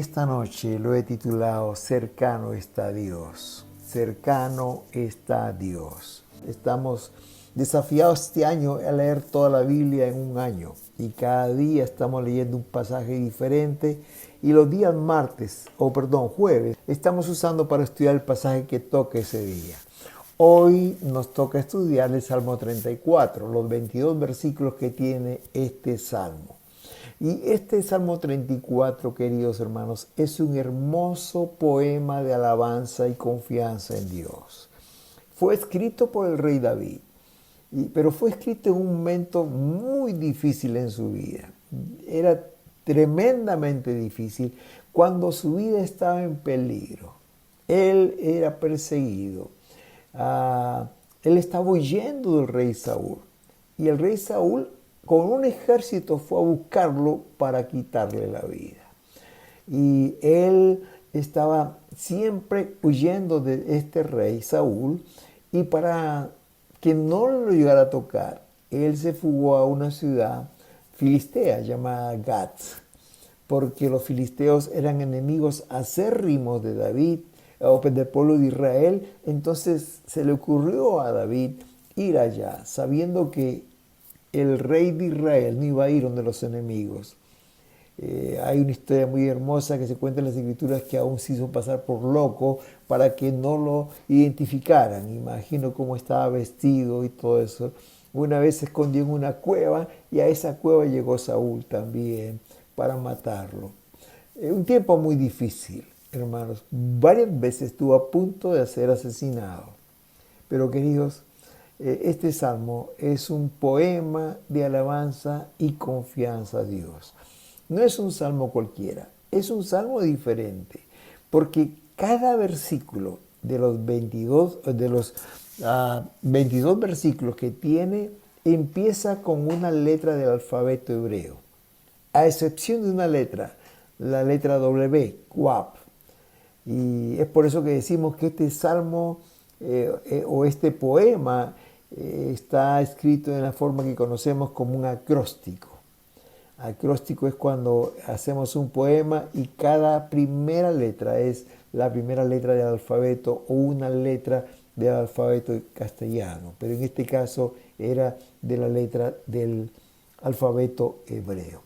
esta noche lo he titulado Cercano está Dios. Cercano está Dios. Estamos desafiados este año a leer toda la Biblia en un año. Y cada día estamos leyendo un pasaje diferente. Y los días jueves, estamos usando para estudiar el pasaje que toque ese día. Hoy nos toca estudiar el Salmo 34, los 22 versículos que tiene este salmo. Y este Salmo 34, queridos hermanos, es un hermoso poema de alabanza y confianza en Dios. Fue escrito por el rey David, pero fue escrito en un momento muy difícil en su vida. Era tremendamente difícil cuando su vida estaba en peligro. Él era perseguido. Él estaba huyendo del rey Saúl. Y el rey Saúl con un ejército fue a buscarlo para quitarle la vida. Y él estaba siempre huyendo de este rey Saúl, y para que no lo llegara a tocar, él se fugó a una ciudad filistea llamada Gat, porque los filisteos eran enemigos acérrimos de David, del pueblo de Israel. Entonces se le ocurrió a David ir allá, sabiendo que el rey de Israel no iba a ir donde los enemigos. Hay una historia muy hermosa que se cuenta en las escrituras que aún se hizo pasar por loco para que no lo identificaran. Imagino cómo estaba vestido y todo eso. Una vez se escondió en una cueva y a esa cueva llegó Saúl también para matarlo. Un tiempo muy difícil, hermanos. Varias veces estuvo a punto de ser asesinado. Pero queridos, este salmo es un poema de alabanza y confianza a Dios. No es un salmo cualquiera, es un salmo diferente, porque cada versículo de los 22 versículos que tiene empieza con una letra del alfabeto hebreo, a excepción de una letra, la letra W, Wap. Y es por eso que decimos que este salmo o este poema está escrito en la forma que conocemos como un acróstico. Acróstico es cuando hacemos un poema y cada primera letra es la primera letra del alfabeto o una letra del alfabeto castellano, pero en este caso era de la letra del alfabeto hebreo.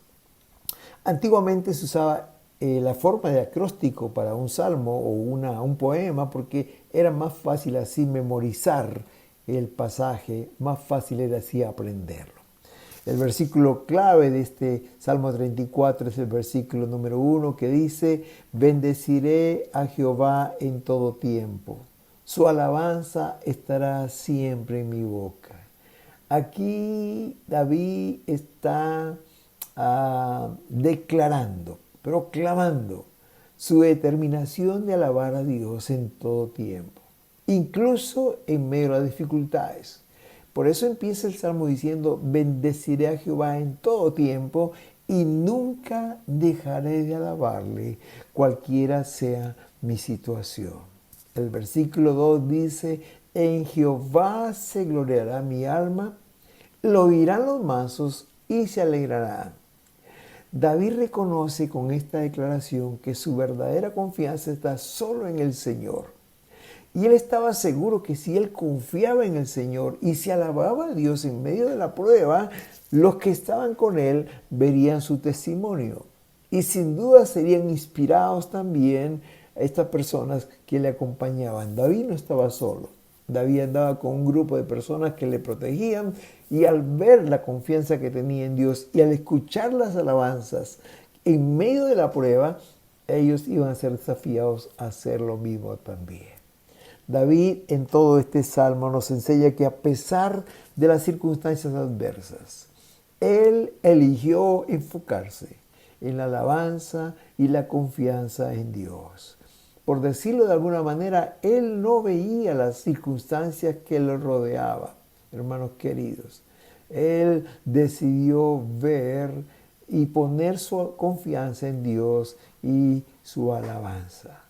Antiguamente se usaba la forma de acróstico para un salmo o un poema porque era más fácil así memorizar el pasaje, más fácil era así aprenderlo. El versículo clave de este Salmo 34 es el versículo número 1 que dice: bendeciré a Jehová en todo tiempo, su alabanza estará siempre en mi boca. Aquí David está declarando, proclamando su determinación de alabar a Dios en todo tiempo, incluso en medio de las dificultades. Por eso empieza el Salmo diciendo: bendeciré a Jehová en todo tiempo y nunca dejaré de alabarle, cualquiera sea mi situación. El versículo 2 dice: en Jehová se gloriará mi alma, lo oirán los mansos y se alegrarán. David reconoce con esta declaración que su verdadera confianza está solo en el Señor. Y él estaba seguro que si él confiaba en el Señor y se alababa a Dios en medio de la prueba, los que estaban con él verían su testimonio. Y sin duda serían inspirados también a estas personas que le acompañaban. David no estaba solo. David andaba con un grupo de personas que le protegían, y al ver la confianza que tenía en Dios y al escuchar las alabanzas en medio de la prueba, ellos iban a ser desafiados a hacer lo mismo también. David en todo este salmo nos enseña que a pesar de las circunstancias adversas, él eligió enfocarse en la alabanza y la confianza en Dios. Por decirlo de alguna manera, él no veía las circunstancias que lo rodeaban, hermanos queridos. Él decidió ver y poner su confianza en Dios y su alabanza.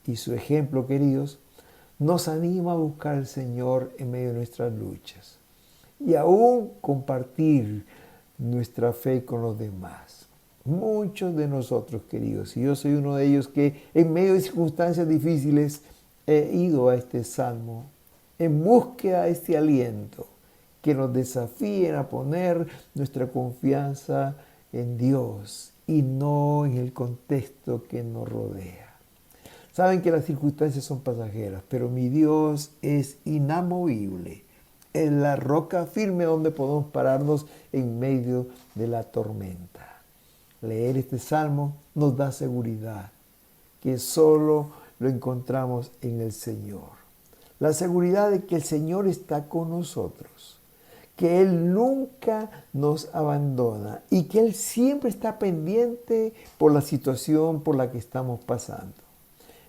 Y su ejemplo, queridos, nos anima a buscar al Señor en medio de nuestras luchas y aún compartir nuestra fe con los demás. Muchos de nosotros, queridos, y yo soy uno de ellos, que en medio de circunstancias difíciles he ido a este salmo en búsqueda de este aliento que nos desafíen a poner nuestra confianza en Dios y no en el contexto que nos rodea. Saben que las circunstancias son pasajeras, pero mi Dios es inamovible. Es la roca firme donde podemos pararnos en medio de la tormenta. Leer este salmo nos da seguridad, que solo lo encontramos en el Señor. La seguridad de que el Señor está con nosotros, que Él nunca nos abandona y que Él siempre está pendiente por la situación por la que estamos pasando.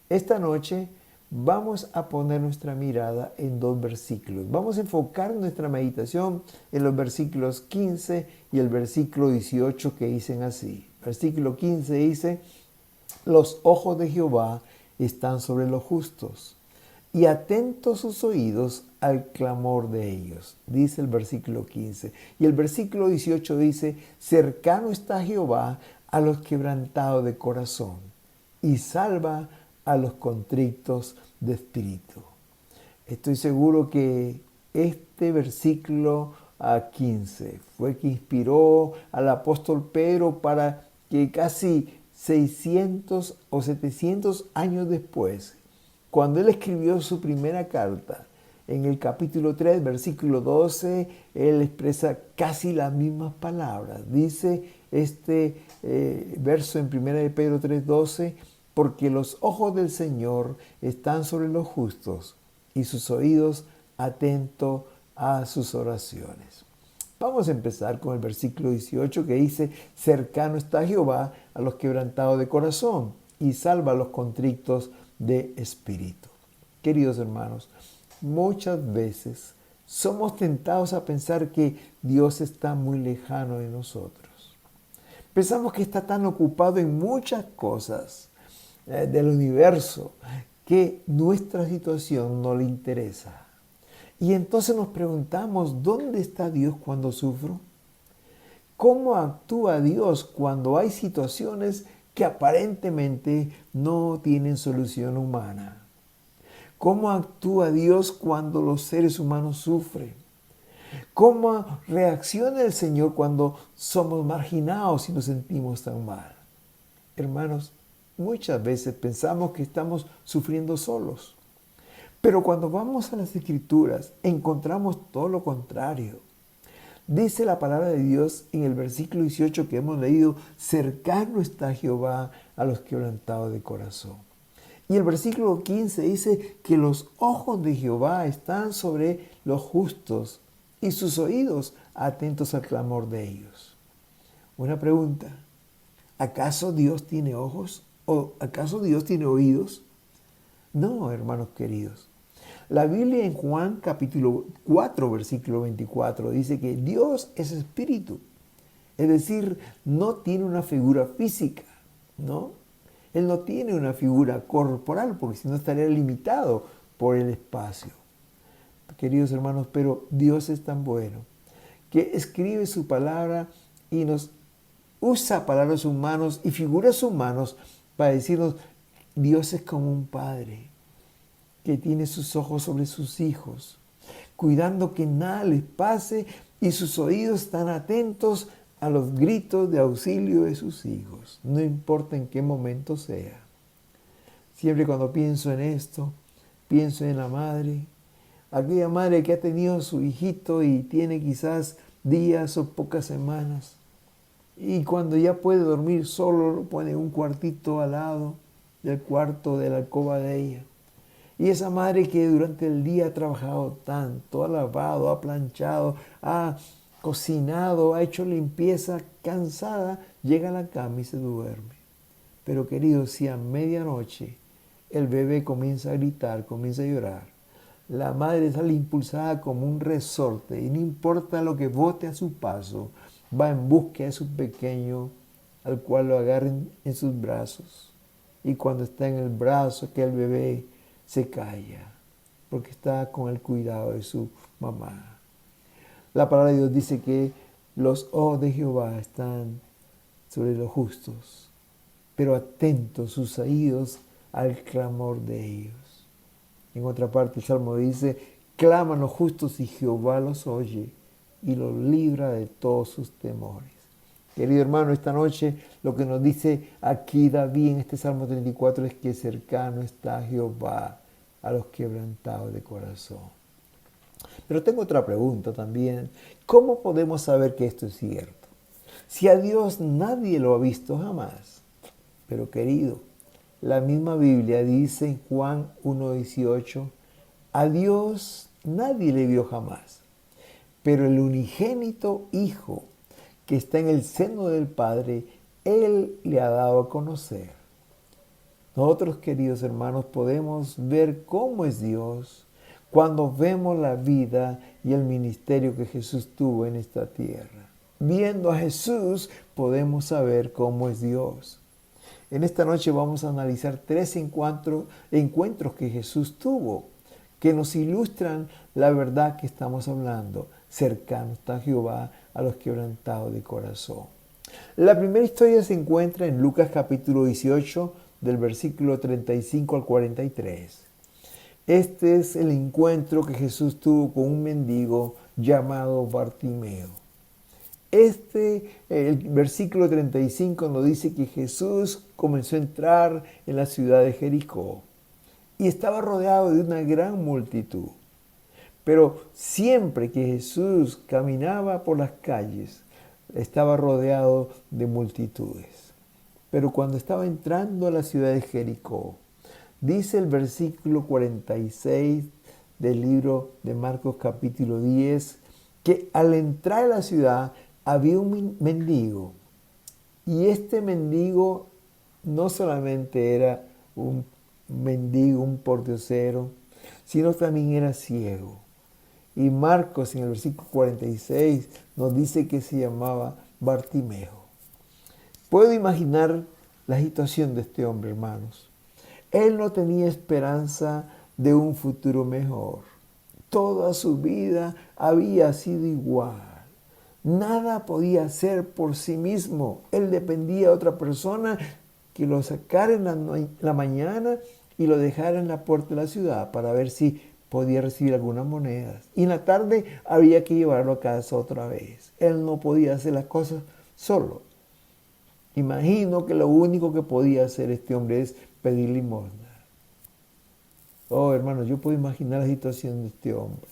Esta noche vamos a poner nuestra mirada en 2 versículos. Vamos a enfocar nuestra meditación en los versículos 15 y el versículo 18 que dicen así. Versículo 15 dice: los ojos de Jehová están sobre los justos y atentos sus oídos al clamor de ellos. Dice el versículo 15. Y el versículo 18 dice: cercano está Jehová a los quebrantados de corazón y salva a los contritos de espíritu. Estoy seguro que este versículo 15 fue que inspiró al apóstol Pedro para que casi 600 o 700 años después, cuando él escribió su primera carta, en el capítulo 3, versículo 12, él expresa casi las mismas palabras. Dice este verso en 1 de Pedro 3:12: porque los ojos del Señor están sobre los justos y sus oídos atentos a sus oraciones. Vamos a empezar con el versículo 18 que dice: cercano está Jehová a los quebrantados de corazón y salva a los contritos de espíritu. Queridos hermanos, muchas veces somos tentados a pensar que Dios está muy lejano de nosotros. Pensamos que está tan ocupado en muchas cosas del universo que nuestra situación no le interesa. Y entonces nos preguntamos: ¿dónde está Dios cuando sufro? ¿Cómo actúa Dios cuando hay situaciones que aparentemente no tienen solución humana? ¿Cómo actúa Dios cuando los seres humanos sufren? ¿Cómo reacciona el Señor cuando somos marginados y nos sentimos tan mal? Hermanos, muchas veces pensamos que estamos sufriendo solos. Pero cuando vamos a las Escrituras, encontramos todo lo contrario. Dice la palabra de Dios en el versículo 18 que hemos leído: cercano está Jehová a los quebrantados de corazón. Y el versículo 15 dice que los ojos de Jehová están sobre los justos y sus oídos atentos al clamor de ellos. Una pregunta: ¿acaso Dios tiene ojos? ¿O acaso Dios tiene oídos? No, hermanos queridos. La Biblia en Juan capítulo 4, versículo 24 dice que Dios es espíritu. Es decir, no tiene una figura física, ¿no? Él no tiene una figura corporal, porque si no estaría limitado por el espacio. Queridos hermanos, pero Dios es tan bueno que escribe su palabra y nos usa palabras humanas y figuras humanas para decirnos: Dios es como un padre que tiene sus ojos sobre sus hijos, cuidando que nada les pase, y sus oídos están atentos a los gritos de auxilio de sus hijos, no importa en qué momento sea. Siempre cuando pienso en esto, pienso en la madre, aquella madre que ha tenido a su hijito y tiene quizás días o pocas semanas, y cuando ya puede dormir solo, lo pone en un cuartito al lado del cuarto de la alcoba de ella. Y esa madre que durante el día ha trabajado tanto, ha lavado, ha planchado, ha cocinado, ha hecho limpieza, cansada, llega a la cama y se duerme. Pero queridos, si a medianoche el bebé comienza a gritar, comienza a llorar, la madre sale impulsada como un resorte y no importa lo que bote a su paso, va en búsqueda de su pequeño, al cual lo agarren en sus brazos. Y cuando está en el brazo, que el bebé se calla, porque está con el cuidado de su mamá. La palabra de Dios dice que los ojos de Jehová están sobre los justos, pero atentos sus oídos al clamor de ellos. En otra parte el Salmo dice, claman los justos y Jehová los oye y los libra de todos sus temores. Querido hermano, esta noche lo que nos dice aquí David en este Salmo 34 es que cercano está Jehová a los quebrantados de corazón. Pero tengo otra pregunta también. ¿Cómo podemos saber que esto es cierto? Si a Dios nadie lo ha visto jamás. Pero querido, la misma Biblia dice en Juan 1:18, a Dios nadie le vio jamás, pero el unigénito Hijo que está en el seno del Padre, Él le ha dado a conocer. Nosotros, queridos hermanos, podemos ver cómo es Dios cuando vemos la vida y el ministerio que Jesús tuvo en esta tierra. Viendo a Jesús podemos saber cómo es Dios. En esta noche vamos a analizar 3 encuentros que Jesús tuvo, que nos ilustran la verdad que estamos hablando. Cercano está Jehová a los quebrantados de corazón. La primera historia se encuentra en Lucas capítulo 18, del versículo 35 al 43. Este es el encuentro que Jesús tuvo con un mendigo llamado Bartimeo. El versículo 35 nos dice que Jesús comenzó a entrar en la ciudad de Jericó y estaba rodeado de una gran multitud. Pero siempre que Jesús caminaba por las calles, estaba rodeado de multitudes. Pero cuando estaba entrando a la ciudad de Jericó, dice el versículo 46 del libro de Marcos capítulo 10, que al entrar a la ciudad había un mendigo. Y este mendigo no solamente era un mendigo, un pordiosero, sino también era ciego. Y Marcos en el versículo 46 nos dice que se llamaba Bartimeo. Puedo imaginar la situación de este hombre, hermanos. Él no tenía esperanza de un futuro mejor. Toda su vida había sido igual. Nada podía hacer por sí mismo. Él dependía de otra persona que lo sacara en la mañana y lo dejara en la puerta de la ciudad para ver si podía recibir algunas monedas. Y en la tarde había que llevarlo a casa otra vez. Él no podía hacer las cosas solo. Imagino que lo único que podía hacer este hombre es pedir limosna. Oh, hermanos, yo puedo imaginar la situación de este hombre.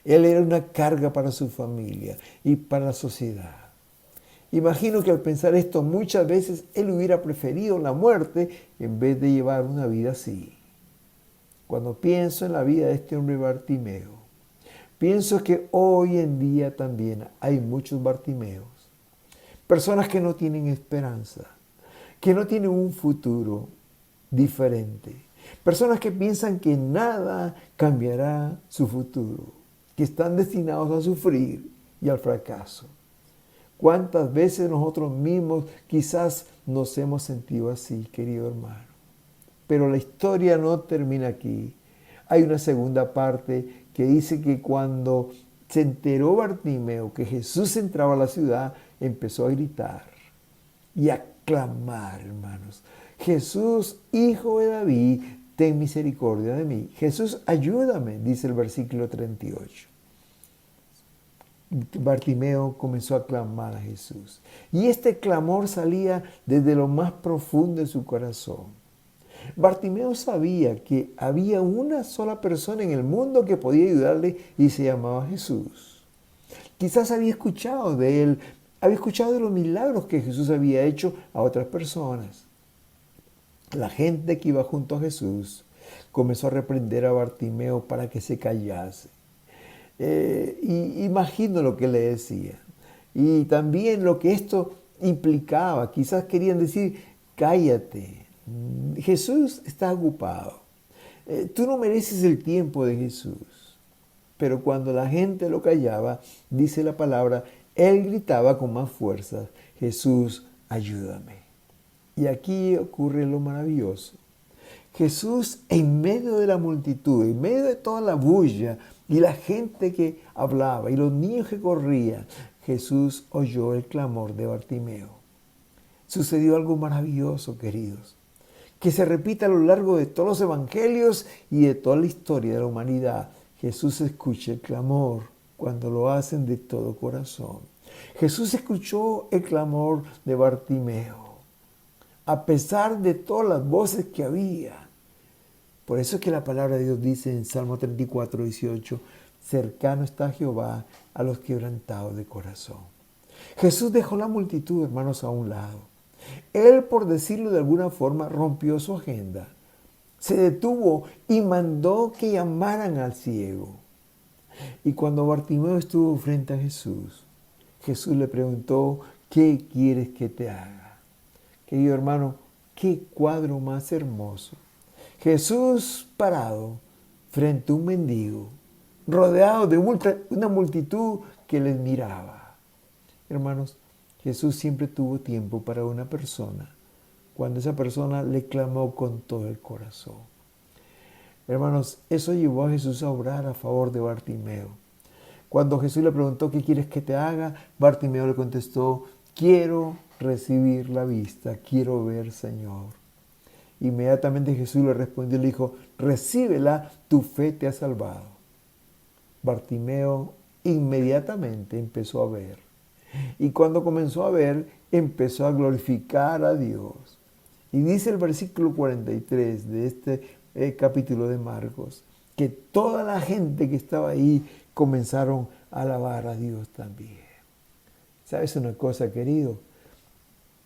Él era una carga para su familia y para la sociedad. Imagino que al pensar esto muchas veces él hubiera preferido la muerte en vez de llevar una vida así. Cuando pienso en la vida de este hombre Bartimeo, pienso que hoy en día también hay muchos Bartimeos. Personas que no tienen esperanza, que no tienen un futuro diferente. Personas que piensan que nada cambiará su futuro, que están destinados a sufrir y al fracaso. ¿Cuántas veces nosotros mismos quizás nos hemos sentido así, querido hermano? Pero la historia no termina aquí. Hay una segunda parte que dice que cuando se enteró Bartimeo que Jesús entraba a la ciudad, empezó a gritar y a clamar, hermanos. Jesús, hijo de David, ten misericordia de mí. Jesús, ayúdame, dice el versículo 38. Bartimeo comenzó a clamar a Jesús. Y este clamor salía desde lo más profundo de su corazón. Bartimeo sabía que había una sola persona en el mundo que podía ayudarle y se llamaba Jesús. Quizás había escuchado de él, había escuchado de los milagros que Jesús había hecho a otras personas. La gente que iba junto a Jesús comenzó a reprender a Bartimeo para que se callase. Imagino lo que le decía. Y también lo que esto implicaba. Quizás querían decir, cállate. Jesús está ocupado. Tú no mereces el tiempo de Jesús. Pero cuando la gente lo callaba, dice la palabra, él gritaba con más fuerza, Jesús, ayúdame. Y aquí ocurre lo maravilloso. Jesús, en medio de la multitud, en medio de toda la bulla y la gente que hablaba y los niños que corrían, Jesús oyó el clamor de Bartimeo. sucedió algo maravilloso, queridos, que se repite a lo largo de todos los evangelios y de toda la historia de la humanidad. Jesús escucha el clamor cuando lo hacen de todo corazón. Jesús escuchó el clamor de Bartimeo, a pesar de todas las voces que había. Por eso es que la palabra de Dios dice en Salmo 34, 18, cercano está Jehová a los quebrantados de corazón. Jesús dejó la multitud, hermanos, a un lado. Él, por decirlo de alguna forma, rompió su agenda. Se detuvo y mandó que llamaran al ciego. Y cuando Bartimeo estuvo frente a Jesús, Jesús le preguntó, ¿qué quieres que te haga? Querido hermano, qué cuadro más hermoso. Jesús parado frente a un mendigo, rodeado de una multitud que les miraba. Hermanos, Jesús siempre tuvo tiempo para una persona, cuando esa persona le clamó con todo el corazón. Hermanos, eso llevó a Jesús a obrar a favor de Bartimeo. Cuando Jesús le preguntó, ¿qué quieres que te haga? Bartimeo le contestó, quiero recibir la vista, quiero ver, Señor. Inmediatamente Jesús le respondió y le dijo, recíbela, tu fe te ha salvado. Bartimeo inmediatamente empezó a ver. Y cuando comenzó a ver, empezó a glorificar a Dios. Y dice el versículo 43 de este capítulo de Marcos, que toda la gente que estaba ahí comenzaron a alabar a Dios también. ¿Sabes una cosa, querido?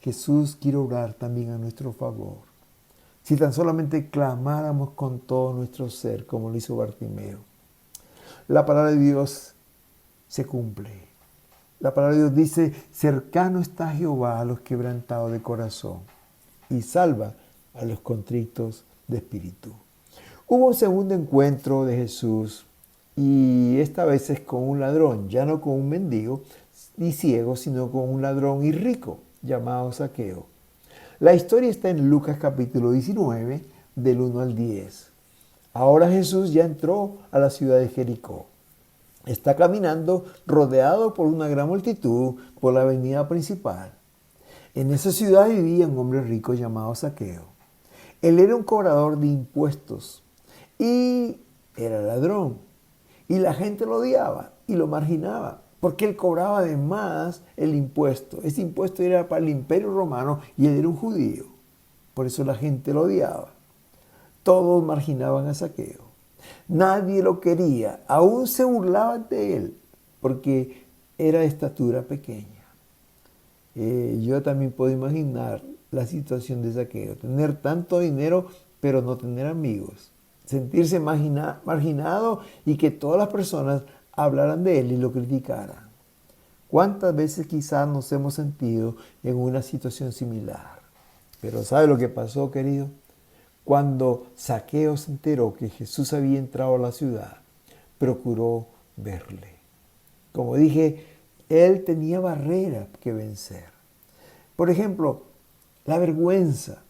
Jesús quiere obrar también a nuestro favor. Si tan solamente clamáramos con todo nuestro ser, como lo hizo Bartimeo. La palabra de Dios se cumple. La palabra de Dios dice, cercano está Jehová a los quebrantados de corazón y salva a los contritos de espíritu. Hubo un segundo encuentro de Jesús y esta vez es con un ladrón, ya no con un mendigo ni ciego, sino con un ladrón y rico llamado Zaqueo. La historia está en Lucas capítulo 19, del 1 al 10. Ahora Jesús ya entró a la ciudad de Jericó. Está caminando rodeado por una gran multitud por la avenida principal. En esa ciudad vivía un hombre rico llamado Zaqueo. Él era un cobrador de impuestos y era ladrón. Y la gente lo odiaba y lo marginaba, porque él cobraba de más el impuesto. Ese impuesto era para el Imperio Romano y él era un judío. Por eso la gente lo odiaba. Todos marginaban a Zaqueo. Nadie lo quería. Aún se burlaban de él, porque era de estatura pequeña. Yo también puedo imaginar la situación de Zaqueo. Tener tanto dinero, pero no tener amigos. Sentirse marginado y que todas las personas hablaran de él y lo criticaran. ¿Cuántas veces quizás nos hemos sentido en una situación similar? Pero ¿sabe lo que pasó, querido? Cuando Zaqueo se enteró que Jesús había entrado a la ciudad, procuró verle. Como dije, él tenía barreras que vencer. Por ejemplo, la vergüenza.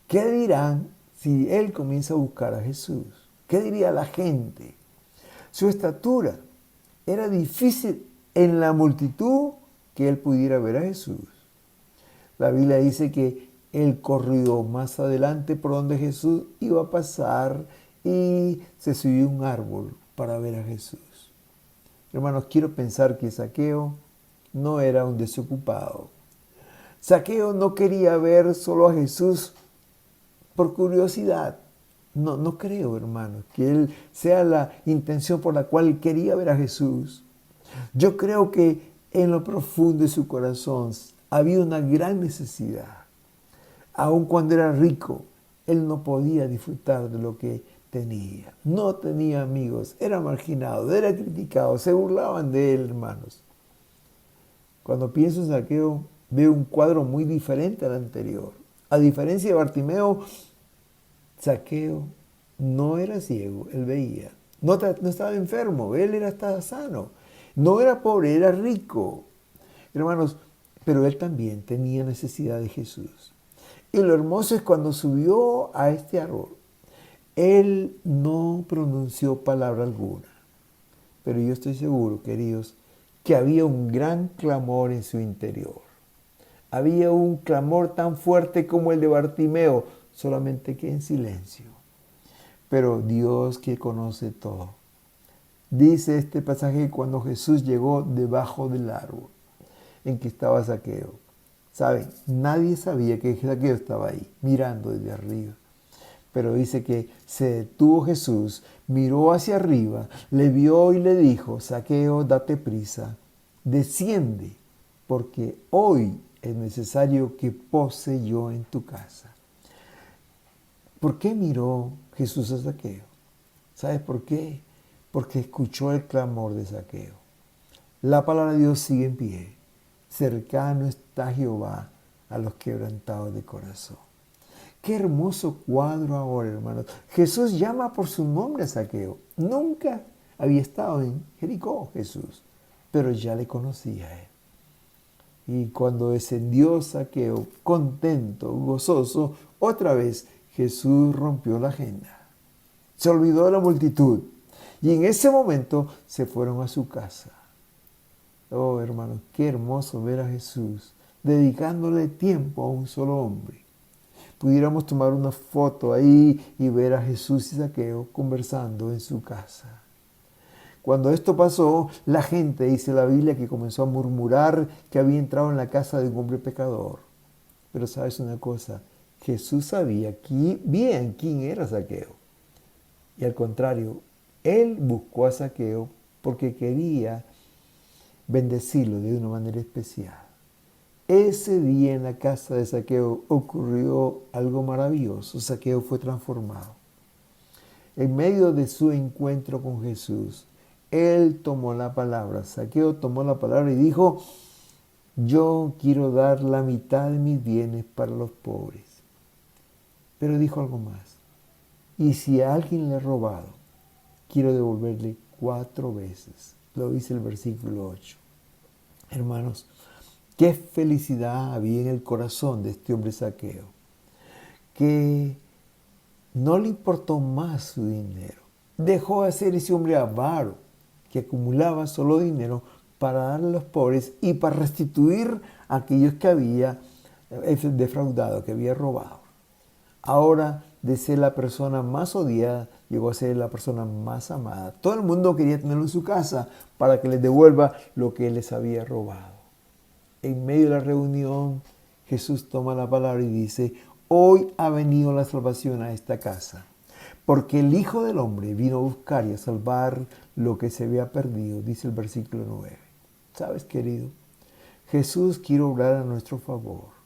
¿Qué dirán si él comienza a buscar a Jesús? ¿Qué diría la gente? Su estatura. Era difícil en la multitud que él pudiera ver a Jesús. La Biblia dice que él corrió más adelante por donde Jesús iba a pasar y se subió a un árbol para ver a Jesús. Hermanos, quiero pensar que Zaqueo no era un desocupado. Zaqueo no quería ver solo a Jesús por curiosidad. No creo, hermanos, que él sea la intención por la cual quería ver a Jesús. Yo creo que en lo profundo de su corazón había una gran necesidad. Aun cuando era rico, él no podía disfrutar de lo que tenía. No tenía amigos, era marginado, era criticado, se burlaban de él, hermanos. Cuando pienso en Zaqueo, veo un cuadro muy diferente al anterior. A diferencia de Bartimeo, Zaqueo no era ciego, él veía. No estaba enfermo, él estaba sano. No era pobre, era rico. Hermanos, pero él también tenía necesidad de Jesús. Y lo hermoso es cuando subió a este árbol, él no pronunció palabra alguna. Pero yo estoy seguro, queridos, que había un gran clamor en su interior. Había un clamor tan fuerte como el de Bartimeo, solamente que en silencio. Pero Dios, que conoce todo, dice este pasaje que cuando Jesús llegó debajo del árbol en que estaba Zaqueo, ¿saben? Nadie sabía que Zaqueo estaba ahí, mirando desde arriba. Pero dice que se detuvo Jesús, miró hacia arriba, le vio y le dijo: Zaqueo, date prisa, desciende, porque hoy es necesario que pose yo en tu casa. ¿Por qué miró Jesús a Zaqueo? ¿Sabes por qué? Porque escuchó el clamor de Zaqueo. La palabra de Dios sigue en pie. Cercano está Jehová a los quebrantados de corazón. Qué hermoso cuadro ahora, hermanos. Jesús llama por su nombre a Zaqueo. Nunca había estado en Jericó Jesús, pero ya le conocía a él. Y cuando descendió Zaqueo, contento, gozoso, otra vez Jesús rompió la agenda. Se olvidó de la multitud. Y en ese momento se fueron a su casa. Oh, hermanos, qué hermoso ver a Jesús dedicándole tiempo a un solo hombre. Pudiéramos tomar una foto ahí y ver a Jesús y Zaqueo conversando en su casa. Cuando esto pasó, la gente, dice la Biblia, que comenzó a murmurar que había entrado en la casa de un hombre pecador. Pero sabes una cosa, Jesús sabía bien quién era Zaqueo. Y al contrario, él buscó a Zaqueo porque quería bendecirlo de una manera especial. Ese día en la casa de Zaqueo ocurrió algo maravilloso. Zaqueo fue transformado. En medio de su encuentro con Jesús, él tomó la palabra. Zaqueo tomó la palabra y dijo: yo quiero dar la mitad de mis bienes para los pobres. Pero dijo algo más: y si a alguien le he robado, quiero devolverle 4 veces. Lo dice el versículo 8. Hermanos, qué felicidad había en el corazón de este hombre Zaqueo, que no le importó más su dinero. Dejó de ser ese hombre avaro que acumulaba solo dinero para darle a los pobres y para restituir a aquellos que había defraudado, que había robado. Ahora, de ser la persona más odiada, llegó a ser la persona más amada. Todo el mundo quería tenerlo en su casa para que les devuelva lo que él les había robado. En medio de la reunión, Jesús toma la palabra y dice: hoy ha venido la salvación a esta casa, porque el Hijo del Hombre vino a buscar y a salvar lo que se había perdido, dice el versículo 9. ¿Sabes, querido? Jesús quiere obrar a nuestro favor.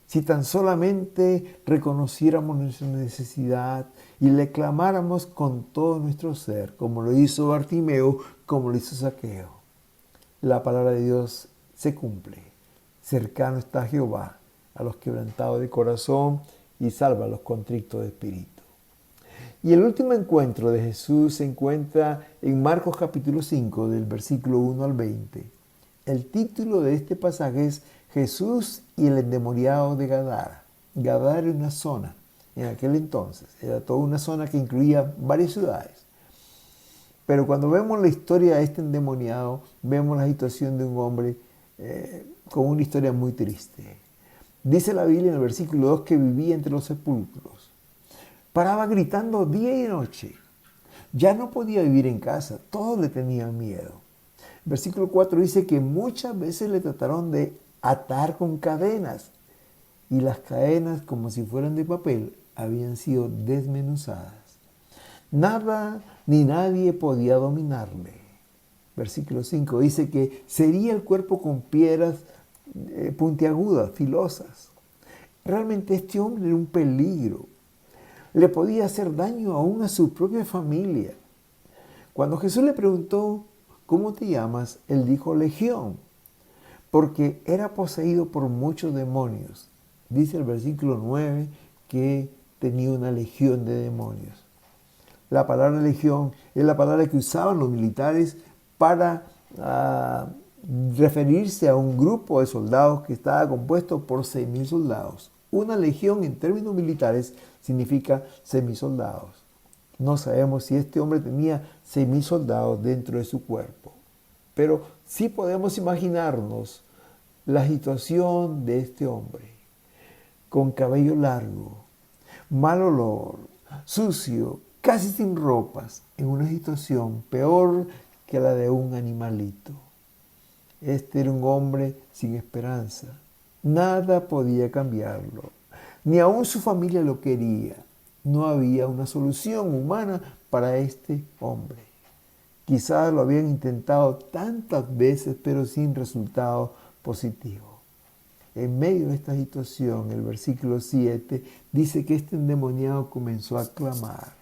Si tan solamente reconociéramos nuestra necesidad y le clamáramos con todo nuestro ser, como lo hizo Bartimeo, como lo hizo Zaqueo, la palabra de Dios se cumple. Cercano está Jehová a los quebrantados de corazón y salva a los contritos de espíritu. Y el último encuentro de Jesús se encuentra en Marcos capítulo 5, del versículo 1 al 20. El título de este pasaje es Jesús y el endemoniado de Gadara. Gadara era una zona, en aquel entonces, era toda una zona que incluía varias ciudades. Pero cuando vemos la historia de este endemoniado, vemos la situación de un hombre con una historia muy triste. Dice la Biblia en el versículo 2 que vivía entre los sepulcros. Paraba gritando día y noche. Ya no podía vivir en casa, todos le tenían miedo. El versículo 4 dice que muchas veces le trataron de atar con cadenas, y las cadenas, como si fueran de papel, habían sido desmenuzadas. Nada ni nadie podía dominarle. Versículo 5 dice que sería el cuerpo con piedras puntiagudas, filosas. Realmente este hombre era un peligro. Le podía hacer daño aún a su propia familia. Cuando Jesús le preguntó: ¿cómo te llamas?, él dijo: Legión, porque era poseído por muchos demonios. Dice el versículo 9 que tenía una legión de demonios. La palabra legión es la palabra que usaban los militares para referirse a un grupo de soldados que estaba compuesto por 6,000 soldados. Una legión en términos militares significa 6,000 soldados. No sabemos si este hombre tenía 6,000 soldados dentro de su cuerpo, pero sí podemos imaginarnos la situación de este hombre, con cabello largo, mal olor, sucio, casi sin ropas, en una situación peor que la de un animalito. Este era un hombre sin esperanza. Nada podía cambiarlo. Ni aún su familia lo quería. No había una solución humana para este hombre. Quizás lo habían intentado tantas veces, pero sin resultado positivo. En medio de esta situación, el versículo 7 dice que este endemoniado comenzó a clamar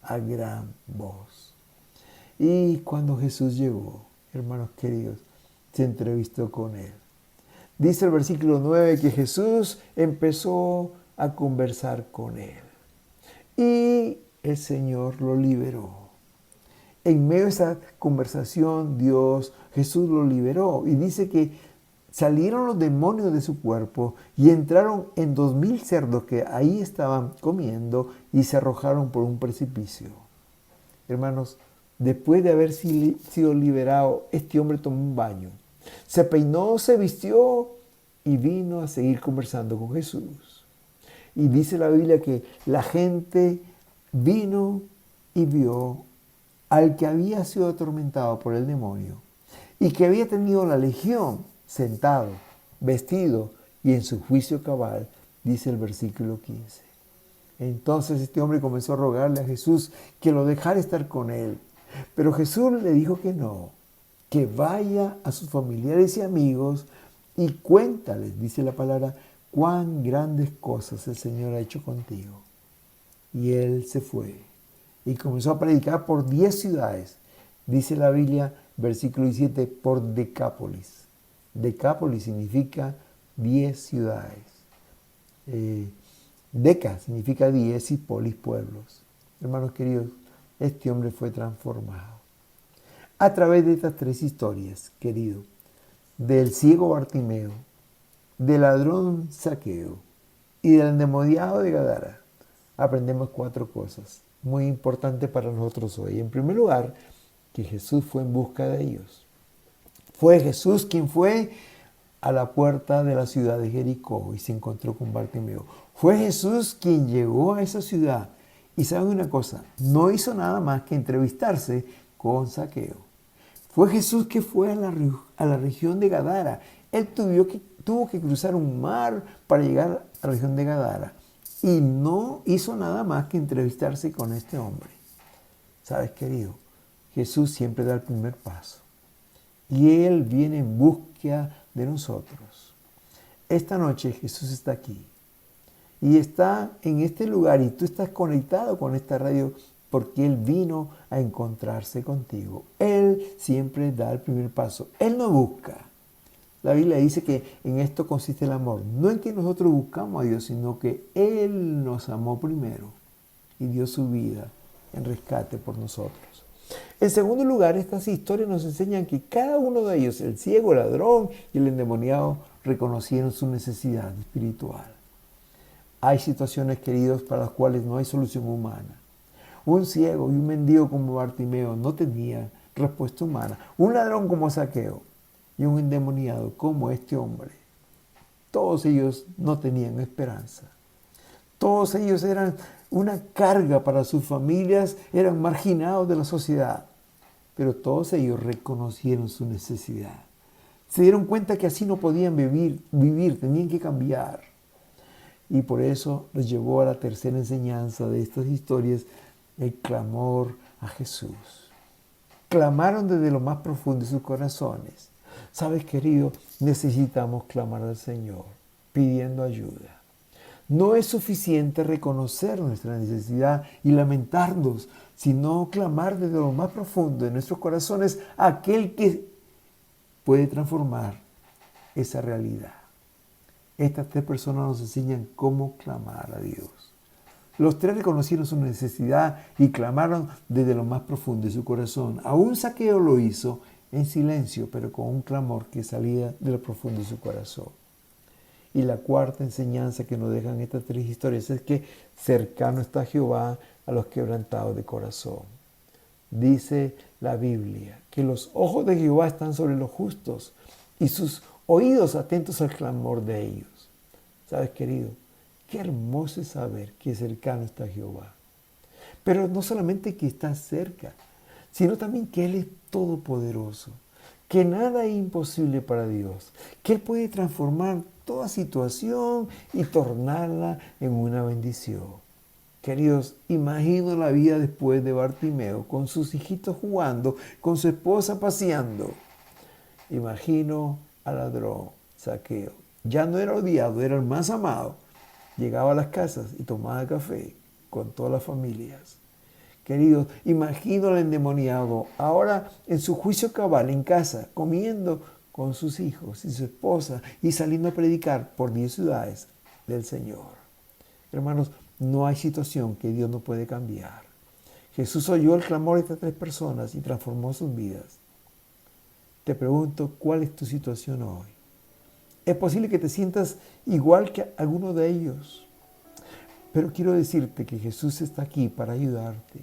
a gran voz. Y cuando Jesús llegó, hermanos queridos, se entrevistó con él. Dice el versículo 9 que Jesús empezó a conversar con él. Y el Señor lo liberó. En medio de esa conversación, Jesús lo liberó. Y dice que salieron los demonios de su cuerpo y entraron en 2000 cerdos que ahí estaban comiendo y se arrojaron por un precipicio. Hermanos, después de haber sido liberado, este hombre tomó un baño. Se peinó, se vistió y vino a seguir conversando con Jesús. Y dice la Biblia que la gente vino y vio al que había sido atormentado por el demonio y que había tenido la legión sentado, vestido y en su juicio cabal, dice el versículo 15. Entonces este hombre comenzó a rogarle a Jesús que lo dejara estar con él. Pero Jesús le dijo que no, que vaya a sus familiares y amigos y cuéntales, dice la palabra, cuán grandes cosas el Señor ha hecho contigo. Y él se fue y comenzó a predicar por 10 ciudades. Dice la Biblia, versículo 17, por Decápolis. Decápolis significa 10 ciudades. Deca significa 10 y polis, pueblos. Hermanos queridos, este hombre fue transformado. A través de estas 3 historias, querido, del ciego Bartimeo, del ladrón Zaqueo y del endemoniado de Gadara, aprendemos 4 cosas muy importantes para nosotros hoy. En primer lugar, que Jesús fue en busca de ellos. Fue Jesús quien fue a la puerta de la ciudad de Jericó y se encontró con Bartimeo. Fue Jesús quien llegó a esa ciudad. Y saben una cosa, no hizo nada más que entrevistarse con Zaqueo. Fue Jesús que fue a la región de Gadara. Él tuvo que cruzar un mar para llegar a la región de Gadara. Y no hizo nada más que entrevistarse con este hombre. ¿Sabes, querido? Jesús siempre da el primer paso. Y Él viene en búsqueda de nosotros. Esta noche Jesús está aquí. Y está en este lugar y tú estás conectado con esta radio porque Él vino a encontrarse contigo. Él siempre da el primer paso. Él no busca. La Biblia dice que en esto consiste el amor. No en que nosotros buscamos a Dios, sino que Él nos amó primero y dio su vida en rescate por nosotros. En segundo lugar, estas historias nos enseñan que cada uno de ellos, el ciego, el ladrón y el endemoniado, reconocieron su necesidad espiritual. Hay situaciones, queridos, para las cuales no hay solución humana. Un ciego y un mendigo como Bartimeo no tenían respuesta humana. Un ladrón como Zaqueo y un endemoniado como este hombre. Todos ellos no tenían esperanza. Todos ellos eran una carga para sus familias, eran marginados de la sociedad. Pero todos ellos reconocieron su necesidad. Se dieron cuenta que así no podían vivir, tenían que cambiar. Y por eso los llevó a la tercera enseñanza de estas historias, el clamor a Jesús. Clamaron desde lo más profundo de sus corazones. Sabes, querido, necesitamos clamar al Señor, pidiendo ayuda. No es suficiente reconocer nuestra necesidad y lamentarnos, sino clamar desde lo más profundo de nuestros corazones a aquel que puede transformar esa realidad. Estas 3 personas nos enseñan cómo clamar a Dios. Los 3 reconocieron su necesidad y clamaron desde lo más profundo de su corazón. Aún Zaqueo lo hizo en silencio, pero con un clamor que salía de lo profundo de su corazón. Y la cuarta enseñanza que nos dejan estas 3 historias es que cercano está Jehová a los quebrantados de corazón. Dice la Biblia que los ojos de Jehová están sobre los justos y sus oídos atentos al clamor de ellos. ¿Sabes, querido? Qué hermoso es saber que cercano está Jehová. Pero no solamente que está cerca, sino también que Él es todopoderoso, que nada es imposible para Dios, que Él puede transformar toda situación y tornarla en una bendición. Queridos, imagino la vida después de Bartimeo, con sus hijitos jugando, con su esposa paseando. Imagino al ladrón, Zaqueo. Ya no era odiado, era el más amado. Llegaba a las casas y tomaba café con todas las familias. Queridos, imagino al endemoniado ahora en su juicio cabal en casa, comiendo con sus hijos y su esposa y saliendo a predicar por 10 ciudades del Señor. Hermanos, no hay situación que Dios no puede cambiar. Jesús oyó el clamor de estas 3 personas y transformó sus vidas. Te pregunto, ¿cuál es tu situación hoy? Es posible que te sientas igual que alguno de ellos, pero quiero decirte que Jesús está aquí para ayudarte.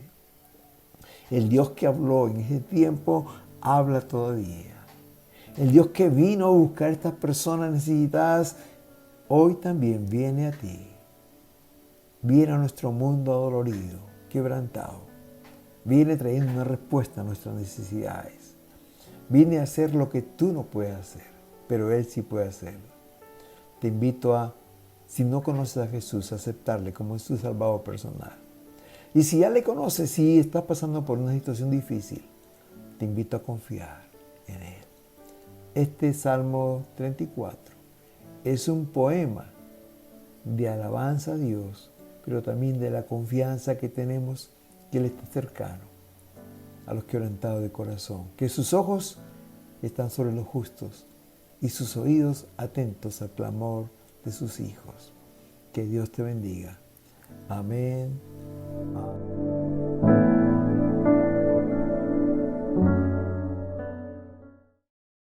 El Dios que habló en ese tiempo habla todavía. El Dios que vino a buscar a estas personas necesitadas hoy también viene a ti. Viene a nuestro mundo adolorido, quebrantado. Viene trayendo una respuesta a nuestras necesidades. Viene a hacer lo que tú no puedes hacer, pero Él sí puede hacerlo. Te invito a, si no conoces a Jesús, a aceptarle como tu Salvador personal. Y si ya le conoces, si estás pasando por una situación difícil, te invito a confiar en Él. Este Salmo 34 es un poema de alabanza a Dios, pero también de la confianza que tenemos que Él está cercano a los quebrantados de corazón, que sus ojos están sobre los justos y sus oídos atentos al clamor de sus hijos. Que Dios te bendiga. Amén. Amén.